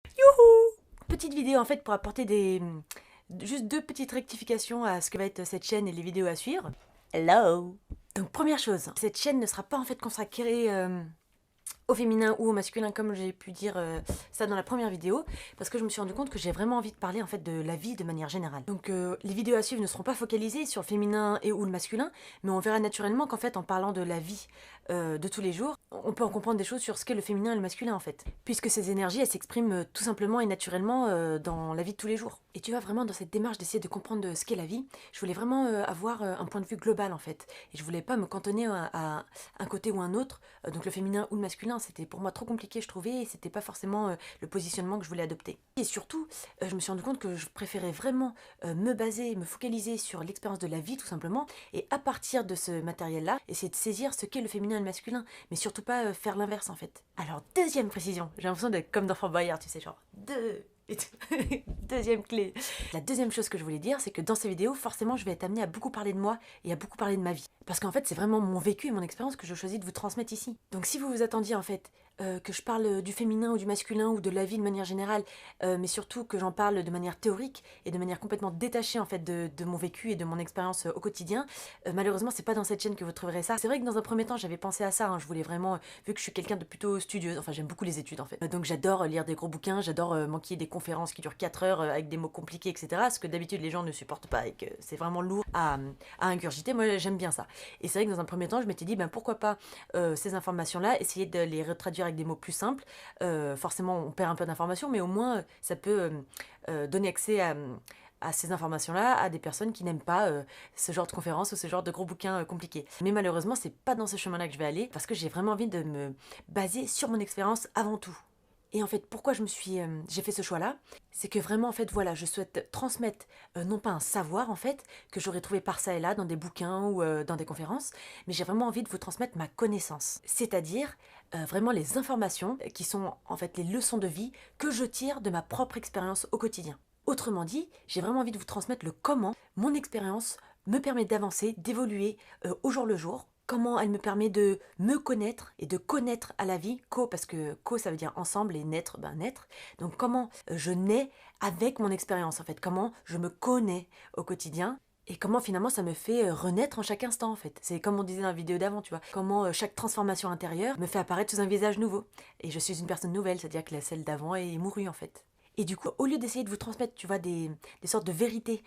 Youhou! Petite vidéo en fait pour apporter juste deux petites rectifications à ce que va être cette chaîne et les vidéos à suivre. Hello! Donc première chose, cette chaîne ne sera pas en fait consacrée au féminin ou au masculin comme j'ai pu dire ça dans la première vidéo, parce que je me suis rendu compte que j'ai vraiment envie de parler en fait de la vie de manière générale. Donc les vidéos à suivre ne seront pas focalisées sur le féminin et ou le masculin, mais on verra naturellement qu'en fait en parlant de la vie de tous les jours, on peut en comprendre des choses sur ce qu'est le féminin et le masculin en fait, puisque ces énergies elles s'expriment tout simplement et naturellement dans la vie de tous les jours. Et tu vois, vraiment dans cette démarche d'essayer de comprendre ce qu'est la vie, je voulais vraiment avoir un point de vue global en fait, et je voulais pas me cantonner à un côté ou un autre, donc le féminin ou le masculin, c'était pour moi trop compliqué je trouvais, et c'était pas forcément le positionnement que je voulais adopter. Et surtout, je me suis rendu compte que je préférais vraiment me focaliser sur l'expérience de la vie tout simplement, et à partir de ce matériel-là, essayer de saisir ce qu'est le féminin et le masculin, mais surtout pas faire l'inverse en fait. Alors deuxième précision, j'ai l'impression d'être comme dans Fort Boyard, tu sais, genre deuxième clé. La deuxième chose que je voulais dire, c'est que dans ces vidéos, forcément, je vais être amenée à beaucoup parler de moi et à beaucoup parler de ma vie. Parce qu'en fait, c'est vraiment mon vécu et mon expérience que je choisis de vous transmettre ici. Donc si vous vous attendiez en fait que je parle du féminin ou du masculin ou de la vie de manière générale, mais surtout que j'en parle de manière théorique et de manière complètement détachée en fait de mon vécu et de mon expérience au quotidien, malheureusement, c'est pas dans cette chaîne que vous trouverez ça. C'est vrai que dans un premier temps, j'avais pensé à ça, hein. Je voulais vraiment, vu que je suis quelqu'un de plutôt studieuse, enfin j'aime beaucoup les études en fait. Donc j'adore lire des gros bouquins, j'adore manquer des conférences qui durent 4 heures avec des mots compliqués, etc. Ce que d'habitude les gens ne supportent pas et que c'est vraiment lourd à ingurgiter. Moi j'aime bien ça. Et c'est vrai que dans un premier temps, je m'étais dit, ben pourquoi pas ces informations-là, essayer de les retraduire avec des mots plus simples. Forcément, on perd un peu d'informations, mais au moins, ça peut donner accès à ces informations-là à des personnes qui n'aiment pas ce genre de conférences ou ce genre de gros bouquins compliqués. Mais malheureusement, c'est pas dans ce chemin-là que je vais aller, parce que j'ai vraiment envie de me baser sur mon expérience avant tout. Et en fait, pourquoi j'ai fait ce choix-là, c'est que vraiment, en fait, voilà, je souhaite transmettre non pas un savoir, en fait, que j'aurais trouvé par ça et là dans des bouquins ou dans des conférences, mais j'ai vraiment envie de vous transmettre ma connaissance. C'est-à-dire vraiment les informations qui sont en fait les leçons de vie que je tire de ma propre expérience au quotidien. Autrement dit, j'ai vraiment envie de vous transmettre le comment mon expérience me permet d'avancer, d'évoluer au jour le jour, comment elle me permet de me connaître et de connaître à la vie, parce que co ça veut dire ensemble et naître, ben naître. Donc comment je nais avec mon expérience en fait, comment je me connais au quotidien. Et comment finalement ça me fait renaître en chaque instant en fait. C'est comme on disait dans la vidéo d'avant, tu vois. Comment chaque transformation intérieure me fait apparaître sous un visage nouveau. Et je suis une personne nouvelle, c'est-à-dire que celle d'avant est mourue en fait. Et du coup, au lieu d'essayer de vous transmettre, tu vois, des sortes de vérités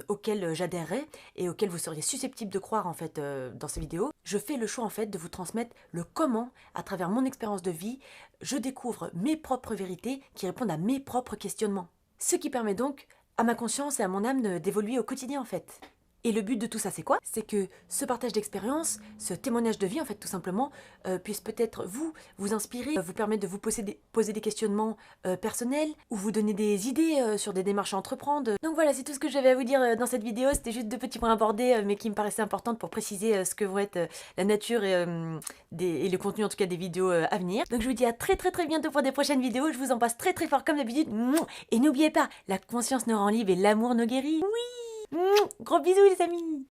auxquelles j'adhérerais et auxquelles vous seriez susceptible de croire en fait dans ces vidéos, je fais le choix en fait de vous transmettre le comment, à travers mon expérience de vie, je découvre mes propres vérités qui répondent à mes propres questionnements. Ce qui permet donc à ma conscience et à mon âme d'évoluer au quotidien en fait. Et le but de tout ça, c'est quoi? C'est que ce partage d'expérience, ce témoignage de vie, en fait, tout simplement, puisse peut-être vous inspirer, vous permettre de vous poser des questionnements personnels, ou vous donner des idées sur des démarches à entreprendre. Donc voilà, c'est tout ce que j'avais à vous dire dans cette vidéo. C'était juste deux petits points abordés, mais qui me paraissaient importants pour préciser ce que vont être la nature et le contenu, en tout cas, des vidéos à venir. Donc je vous dis à très très très bientôt pour des prochaines vidéos. Je vous embrasse très très fort comme d'habitude. Et n'oubliez pas, la conscience nous rend libre et l'amour nous guérit. Oui! Gros bisous les amis!